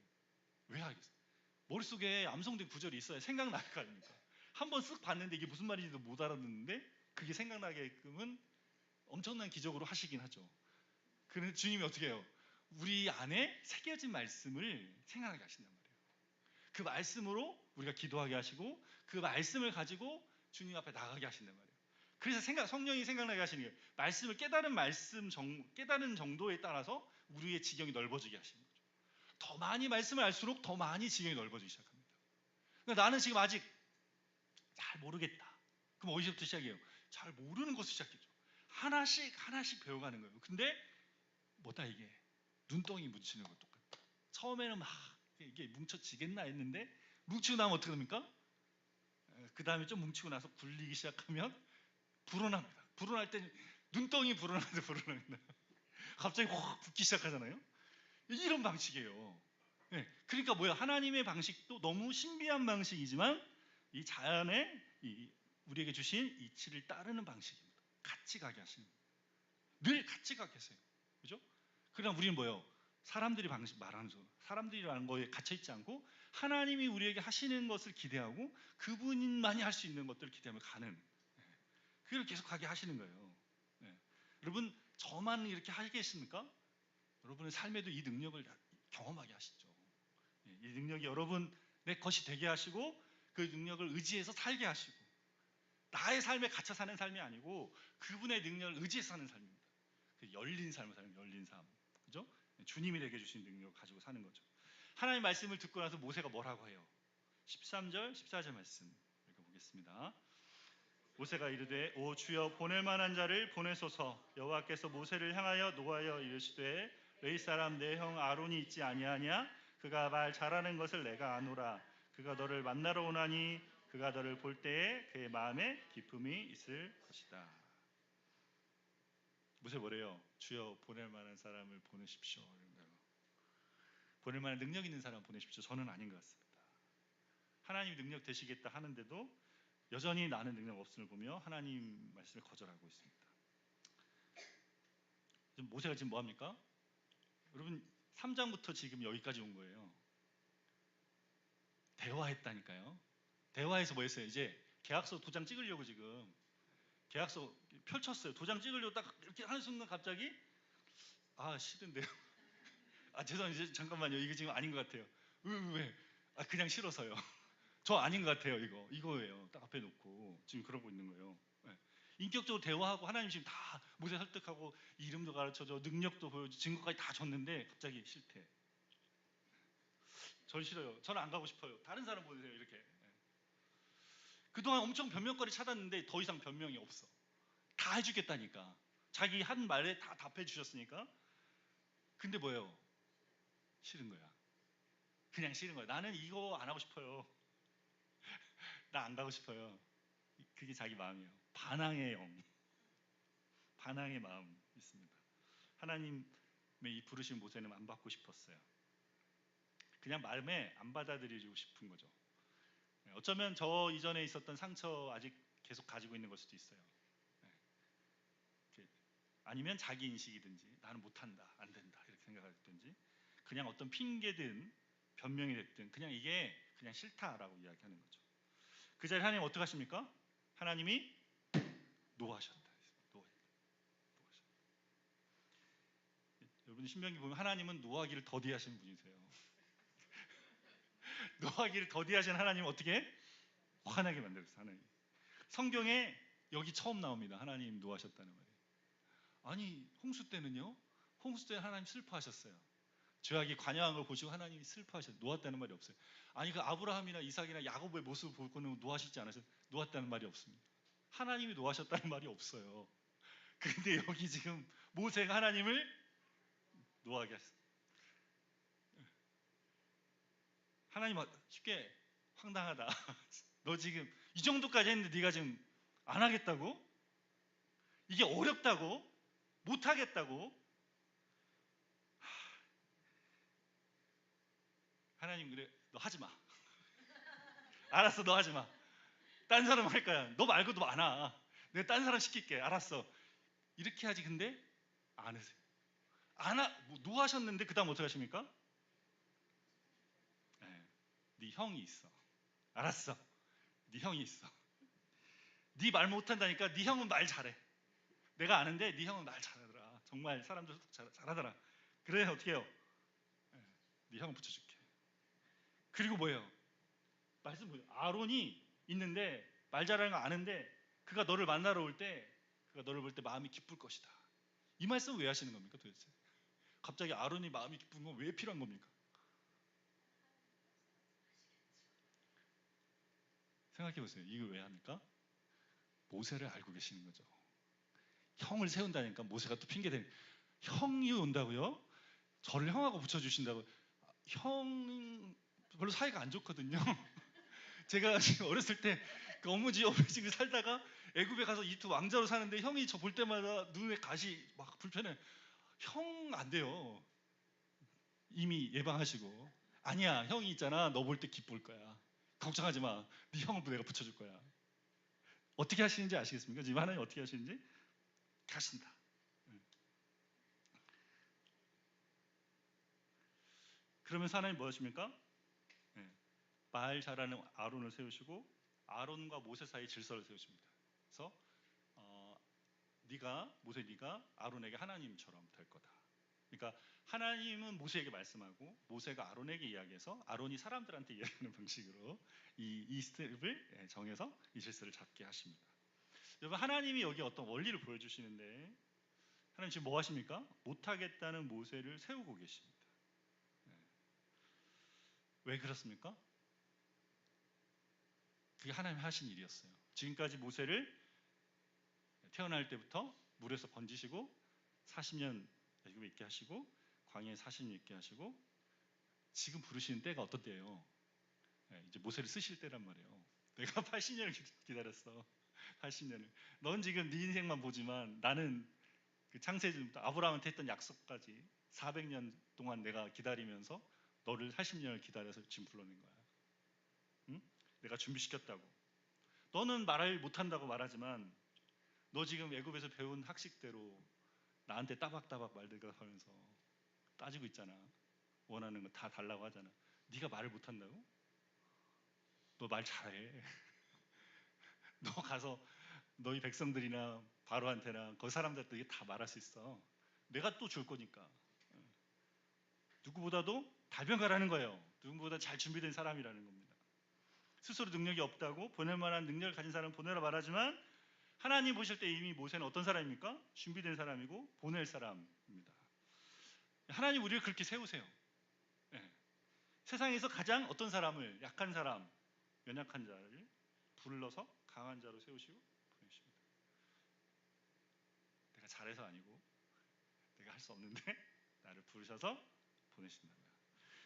왜 하겠어요? 머릿속에 암송된 구절이 있어야 생각날 거 아닙니까? 한번 쓱 봤는데 이게 무슨 말인지도 못 알아듣는데 그게 생각나게끔은 엄청난 기적으로 하시긴 하죠. 그런데 주님이 어떻게 해요? 우리 안에 새겨진 말씀을 생각나게 하신단 말이에요. 그 말씀으로 우리가 기도하게 하시고 그 말씀을 가지고 주님 앞에 나가게 하신단 말이에요. 그래서 성령이 생각나게 하시는 거예요. 말씀을 깨달은 정도에 따라서 우리의 지경이 넓어지게 하시는 거죠. 더 많이 말씀을 알수록 더 많이 지경이 넓어지기 시작합니다. 그러니까 나는 지금 아직 잘 모르겠다. 그럼 어디서부터 시작해요? 잘 모르는 것을 시작했죠. 하나씩 배워가는 거예요. 근데 뭐다 이게? 눈덩이 묻히는 것 똑같다. 처음에는 막 이게 뭉쳐지겠나 했는데 뭉치고 나면 어떻게 됩니까? 그 다음에 좀 뭉치고 나서 굴리기 시작하면 불어납니다. 불어날 때 눈덩이 불어납니다. 갑자기 확 붓기 시작하잖아요. 이런 방식이에요. 네, 그러니까 뭐야? 하나님의 방식도 너무 신비한 방식이지만 이 자연의 우리에게 주신 이치를 따르는 방식입니다. 같이 가게 하시는 거예요. 늘 같이 가게 하세요. 그죠? 그러나 우리는 뭐예요? 사람들이 말하는 사람들이라는 거에 갇혀있지 않고 하나님이 우리에게 하시는 것을 기대하고 그분만이 할 수 있는 것들을 기대하며 가는 그걸 계속 가게 하시는 거예요. 네. 여러분 저만 이렇게 하겠습니까? 여러분의 삶에도 이 능력을 경험하게 하시죠. 이 능력이 여러분의 것이 되게 하시고 그 능력을 의지해서 살게 하시고 나의 삶에 갇혀 사는 삶이 아니고 그분의 능력을 의지해서 사는 삶입니다. 열린 삶을 사는 열린 삶. 그죠? 주님이 되게 주신 능력을 가지고 사는 거죠. 하나님 말씀을 듣고 나서 모세가 뭐라고 해요? 13절, 14절 말씀 읽어보겠습니다. 모세가 이르되 오 주여 보낼 만한 자를 보내소서. 여호와께서 모세를 향하여 노하여 이르시되 너희 사람 내 형 아론이 있지 아니하냐? 그가 말 잘하는 것을 내가 아노라. 그가 너를 만나러 오나니 그가 너를 볼 때에 그의 마음에 기쁨이 있을 것이다. 모세 뭐래요? 주여 보낼 만한 사람을 보내십시오. 보낼 만한 능력 있는 사람 보내십시오. 저는 아닌 것 같습니다. 하나님이 능력 되시겠다 하는데도 여전히 나는 능력 없음을 보며 하나님 말씀을 거절하고 있습니다. 모세가 지금 뭐합니까? 여러분 3장부터 지금 여기까지 온 거예요. 대화했다니까요. 대화해서 뭐 했어요? 이제 계약서 도장 찍으려고 지금 계약서 펼쳤어요. 도장 찍으려고 딱 이렇게 하는 순간 갑자기 싫은데요. 죄송해요. 이제 잠깐만요. 이게 지금 아닌 것 같아요. 왜? 그냥 싫어서요. 저 아닌 것 같아요. 이거예요. 딱 앞에 놓고 지금 그러고 있는 거예요. 네. 인격적으로 대화하고 하나님 지금 다 모세 설득하고 이름도 가르쳐줘 능력도 보여줘 증거까지 다 줬는데 갑자기 싫대. 전 싫어요. 저는 안 가고 싶어요. 다른 사람 보내세요. 이렇게. 그동안 엄청 변명거리 찾았는데 더 이상 변명이 없어. 다 해주겠다니까. 자기 한 말에 다 답해 주셨으니까. 근데 뭐예요? 싫은 거야. 그냥 싫은 거야. 나는 이거 안 하고 싶어요. 나 안 가고 싶어요. 그게 자기 마음이에요. 반항의 영, 반항의 마음 있습니다. 하나님의 이 부르신 모세는 안 받고 싶었어요. 그냥 마음에 안 받아들여주고 싶은 거죠. 어쩌면 저 이전에 있었던 상처 아직 계속 가지고 있는 걸 수도 있어요. 아니면 자기 인식이든지 나는 못한다, 안 된다 이렇게 생각하든지 그냥 어떤 핑계든 변명이 됐든 그냥 이게 그냥 싫다라고 이야기하는 거죠. 그 자리에 하나님 어떻게 하십니까? 하나님이 노하셨다. 여러분 신명기 보면 하나님은 노하기를 더디하신 분이세요. 노하기를 더디하신 하나님은 어떻게 화나게 만들었어요. 하나님. 성경에 여기 처음 나옵니다. 하나님 노하셨다는 말이. 아니 홍수 때는요. 홍수 때 하나님 슬퍼하셨어요. 죄악이 관여한 걸 보시고 하나님이 슬퍼하셨어요. 놓았다는 말이 없어요. 아니 그 아브라함이나 이삭이나 야곱의 모습을 보고는 놓아시지 않으셨어요. 놓았다는 말이 없습니다. 하나님이 놓아셨다는 말이 없어요. 근데 여기 지금 모세가 하나님을 노하게 하셨어요. 하나님 쉽게 황당하다. 너 지금 이 정도까지 했는데 네가 지금 안 하겠다고? 이게 어렵다고? 못 하겠다고? 하나님 그래 너 하지 마. 알았어 너 하지 마. 딴 사람 할 거야. 너 말고도 많아. 내가 딴 사람 시킬게. 알았어. 이렇게 하지. 근데 안 하세요. 뭐 노하셨는데 그 다음 어떻게 하십니까? 네 형이 있어. 알았어. 네 형이 있어. 네 말 못한다니까. 네 형은 말 잘해. 내가 아는데 네 형은 말 잘하더라. 정말 사람들 잘하더라. 그래 어떻게 해요? 네 형은 붙여줄게. 그리고 뭐예요? 말씀 뭐예요? 아론이 있는데 말 잘하는 거 아는데 그가 너를 만나러 올 때 그가 너를 볼 때 마음이 기쁠 것이다. 이 말씀 왜 하시는 겁니까 도대체? 갑자기 아론이 마음이 기쁜 건 왜 필요한 겁니까? 생각해 보세요. 이걸 왜 합니까? 모세를 알고 계시는 거죠. 형을 세운다니까 모세가 또 핑계대는 형이 온다고요? 저를 형하고 붙여주신다고. 형 별로 사이가 안 좋거든요. 제가 어렸을 때 그 어머니 집에 살다가 애굽에 가서 이집트 왕자로 사는데 형이 저 볼 때마다 눈에 가시 막 불편해. 형 안 돼요. 이미 예방하시고. 아니야 형이 있잖아. 너 볼 때 기쁠 거야. 걱정하지 마. 네 형을 내가 붙여줄 거야. 어떻게 하시는지 아시겠습니까? 지금 하나님 어떻게 하시는지? 가신다. 그러면서 하나님 뭐 하십니까? 말 잘하는 아론을 세우시고 아론과 모세 사이 질서를 세우십니다. 그래서 네가 아론에게 하나님처럼 될 거다. 그러니까 하나님은 모세에게 말씀하고 모세가 아론에게 이야기해서 아론이 사람들한테 이야기하는 방식으로 이 스텝을 정해서 이 질서를 잡게 하십니다. 여러분 하나님이 여기 어떤 원리를 보여주시는데 하나님 지금 뭐 하십니까? 못하겠다는 모세를 세우고 계십니다. 왜 그렇습니까? 그게 하나님이 하신 일이었어요. 지금까지 모세를 태어날 때부터 물에서 번지시고 40년 애굽에 있게 하시고 광야에 40년 있게 하시고 지금 부르시는 때가 어떤 때예요? 이제 모세를 쓰실 때란 말이에요. 내가 80년을 기다렸어. 80년을. 넌 지금 네 인생만 보지만 나는 그 창세기부터 아브라함한테 했던 약속까지 400년 동안 내가 기다리면서 너를 80년을 기다려서 지금 불러낸 거야. 응? 내가 준비시켰다고. 너는 말을 못한다고 말하지만 너 지금 애굽에서 배운 학식대로 나한테 따박따박 말대답하면서 따지고 있잖아. 원하는 거 다 달라고 하잖아. 네가 말을 못한다고? 너 말 잘해. 너 가서 너희 백성들이나 바로한테나 그 사람들한테 다 말할 수 있어. 내가 또 줄 거니까. 누구보다도 달변가라는 거예요. 누구보다 잘 준비된 사람이라는 겁니다. 스스로 능력이 없다고 보낼 만한 능력을 가진 사람은 보내라 말하지만 하나님 보실 때 이미 모세는 어떤 사람입니까? 준비된 사람이고 보낼 사람입니다. 하나님 우리를 그렇게 세우세요. 네. 세상에서 가장 어떤 사람을, 약한 사람, 연약한 자를 불러서 강한 자로 세우시고 보내십니다. 내가 잘해서 아니고 내가 할 수 없는데 나를 부르셔서 보내신다.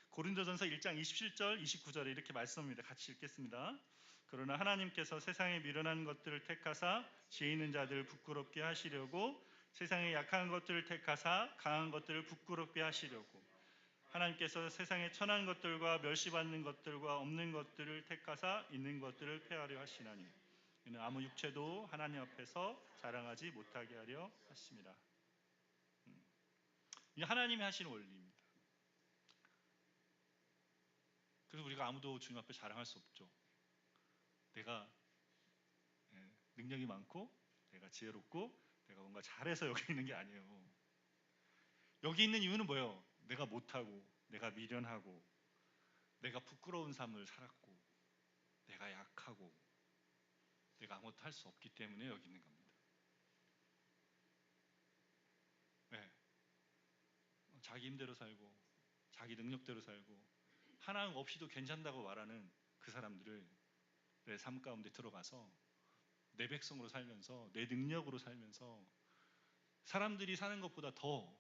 고린도전서 1장 27절 29절에 이렇게 말씀합니다. 같이 읽겠습니다. 그러나 하나님께서 세상에 미련한 것들을 택하사 지혜 있는 자들을 부끄럽게 하시려고, 세상에 약한 것들을 택하사 강한 것들을 부끄럽게 하시려고, 하나님께서 세상에 천한 것들과 멸시받는 것들과 없는 것들을 택하사 있는 것들을 폐하려 하시나니 이는 아무 육체도 하나님 앞에서 자랑하지 못하게 하려 하심이라. 이게 하나님이 하시는 원리입니다. 그래서 우리가 아무도 주님 앞에 자랑할 수 없죠. 내가 능력이 많고 내가 지혜롭고 내가 뭔가 잘해서 여기 있는 게 아니에요. 여기 있는 이유는 뭐예요? 내가 못하고 내가 미련하고 내가 부끄러운 삶을 살았고 내가 약하고 내가 아무것도 할 수 없기 때문에 여기 있는 겁니다. 네. 자기 힘대로 살고 자기 능력대로 살고 하나님 없이도 괜찮다고 말하는 그 사람들을 내 삶 가운데 들어가서 내 백성으로 살면서 내 능력으로 살면서 사람들이 사는 것보다 더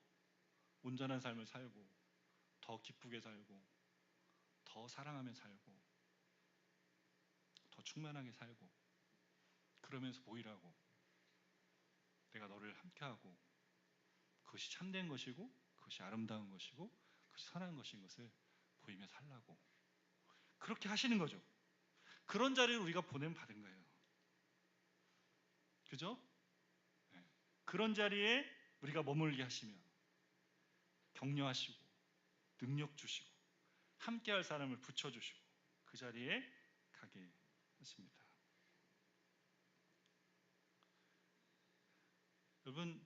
온전한 삶을 살고 더 기쁘게 살고 더 사랑하며 살고 더 충만하게 살고 그러면서 보이라고, 내가 너를 함께하고 그것이 참된 것이고 그것이 아름다운 것이고 그것이 선한 것인 것을 보이며 살라고 그렇게 하시는 거죠. 그런 자리를 우리가 보냄 받은 거예요. 그죠? 네. 그런 자리에 우리가 머물게 하시며 격려하시고 능력 주시고 함께할 사람을 붙여주시고 그 자리에 가게 하십니다. 여러분,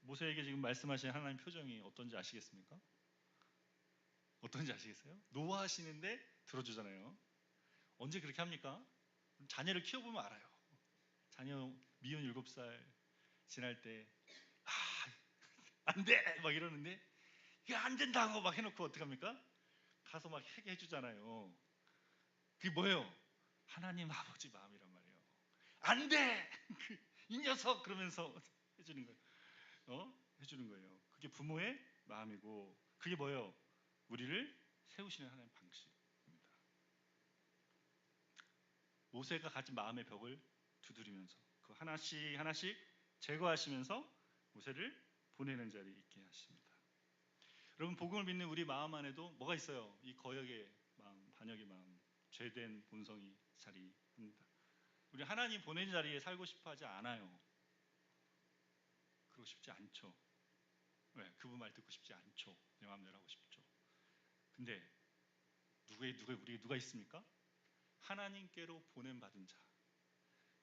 모세에게 지금 말씀하신 하나님 표정이 어떤지 아시겠습니까? 어떤지 아시겠어요? 노하시는데 들어주잖아요. 언제 그렇게 합니까? 자녀를 키워보면 알아요. 자녀 미운 7살 지날 때 안 돼! 막 이러는데 이게 안 된다고 막 해놓고 어떡합니까? 가서 막 하게 해주잖아요. 그게 뭐예요? 하나님 아버지 마음이란 말이에요. 안 돼! 이 녀석! 그러면서 해주는 거예요. 해주는 거예요. 그게 부모의 마음이고 그게 뭐예요? 우리를 세우시는 하나님 방식입니다. 모세가 가진 마음의 벽을 두드리면서 그 하나씩 하나씩 제거하시면서 모세를 보내는 자리에 있게 하십니다. 여러분, 복음을 믿는 우리 마음 안에도 뭐가 있어요? 이 거역의 마음, 반역의 마음, 죄된 본성이 자리합니다. 우리 하나님 보낸 자리에 살고 싶어 하지 않아요. 그러고 싶지 않죠. 왜? 그분 말 듣고 싶지 않죠. 내 마음대로 하고 싶죠. 근데 우리 누가 있습니까? 하나님께로 보냄받은 자.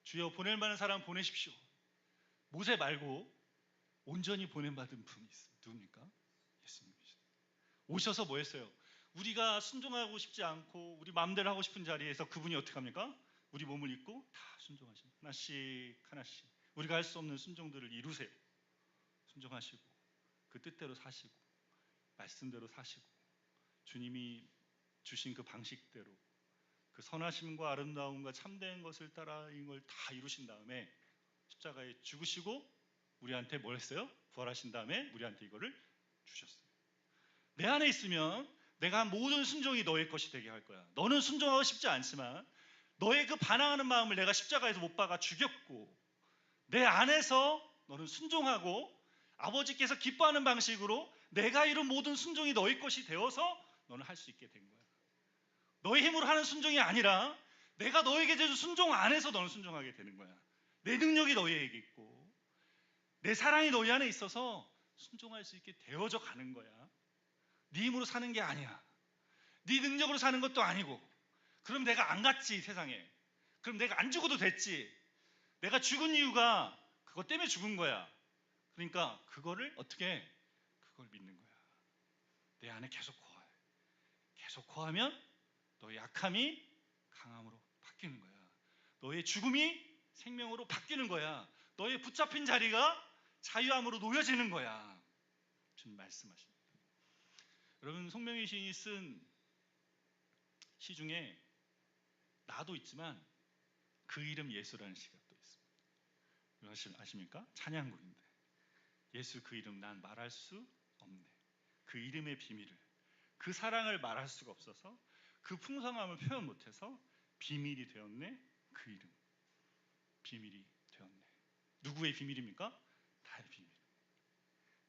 주여 보낼 만한 사람 보내십시오. 모세 말고 온전히 보냄받은 분이 있어요. 누굽니까? 예수님이죠. 오셔서 뭐 했어요? 우리가 순종하고 싶지 않고 우리 마음대로 하고 싶은 자리에서 그분이 어떻게 합니까? 우리 몸을 입고 다 순종하시고 하나씩 하나씩 우리가 할 수 없는 순종들을 이루세요. 순종하시고 그 뜻대로 사시고 말씀대로 사시고 주님이 주신 그 방식대로 그 선하심과 아름다움과 참된 것을 따라 이걸 다 이루신 다음에 십자가에 죽으시고 우리한테 뭘 했어요? 부활하신 다음에 우리한테 이거를 주셨어요. 내 안에 있으면 내가 한 모든 순종이 너의 것이 되게 할 거야. 너는 순종하고 싶지 않지만 너의 그 반항하는 마음을 내가 십자가에서 못 박아 죽였고 내 안에서 너는 순종하고 아버지께서 기뻐하는 방식으로 내가 이룬 모든 순종이 너의 것이 되어서 너는 할 수 있게 된 거야. 너의 힘으로 하는 순종이 아니라 내가 너에게 제주 순종 안에서 너는 순종하게 되는 거야. 내 능력이 너에게 있고 내 사랑이 너희 안에 있어서 순종할 수 있게 되어져 가는 거야. 네 힘으로 사는 게 아니야. 네 능력으로 사는 것도 아니고. 그럼 내가 안 갔지 세상에. 그럼 내가 안 죽어도 됐지. 내가 죽은 이유가 그것 때문에 죽은 거야. 그러니까 그거를 어떻게 그걸 믿는 거야. 내 안에 계속 거해. 계속 거하면 너의 약함이 강함으로 바뀌는 거야. 너의 죽음이 생명으로 바뀌는 거야. 너의 붙잡힌 자리가 자유함으로 놓여지는 거야. 주님 말씀하십니다. 여러분, 송명희 시인이 쓴 시 중에 나도 있지만 그 이름 예수라는 시가 또 있습니다. 이거 아십니까? 찬양곡인데 예수 그 이름 난 말할 수 없네. 그 이름의 비밀을, 그 사랑을 말할 수가 없어서 그 풍성함을 표현 못해서 비밀이 되었네. 그 이름 비밀이 되었네. 누구의 비밀입니까? 나의 비밀.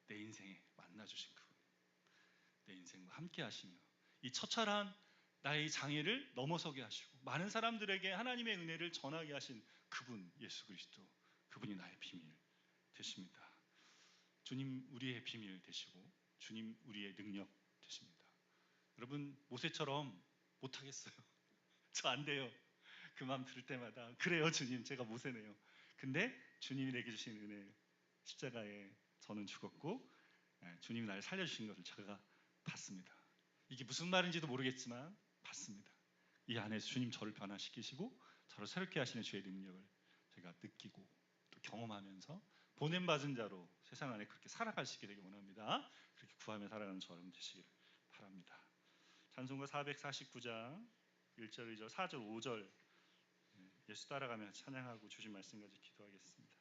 내 인생에 만나주신 그분, 내 인생과 함께 하시며 이 처절한 나의 장애를 넘어서게 하시고 많은 사람들에게 하나님의 은혜를 전하게 하신 그분 예수 그리스도, 그분이 나의 비밀 되십니다. 주님 우리의 비밀 되시고 주님 우리의 능력 되십니다. 여러분 모세처럼 못하겠어요. 저 안 돼요. 그 마음 들을 때마다 그래요 주님 제가 모세네요. 근데 주님이 내게 주신 은혜, 십자가에 저는 죽었고 주님이 나를 살려주신 것을 제가 봤습니다. 이게 무슨 말인지도 모르겠지만 봤습니다. 이 안에서 주님 저를 변화시키시고 저를 새롭게 하시는 주의 능력을 제가 느끼고 또 경험하면서 보냄받은 자로 세상 안에 그렇게 살아갈 수 있게 되길 원합니다. 그렇게 구하며 살아가는 저 여러분 되시기를 바랍니다. 찬송가 449장 1절, 2절, 4절, 5절 예수 따라가며 찬양하고 주신 말씀까지 기도하겠습니다.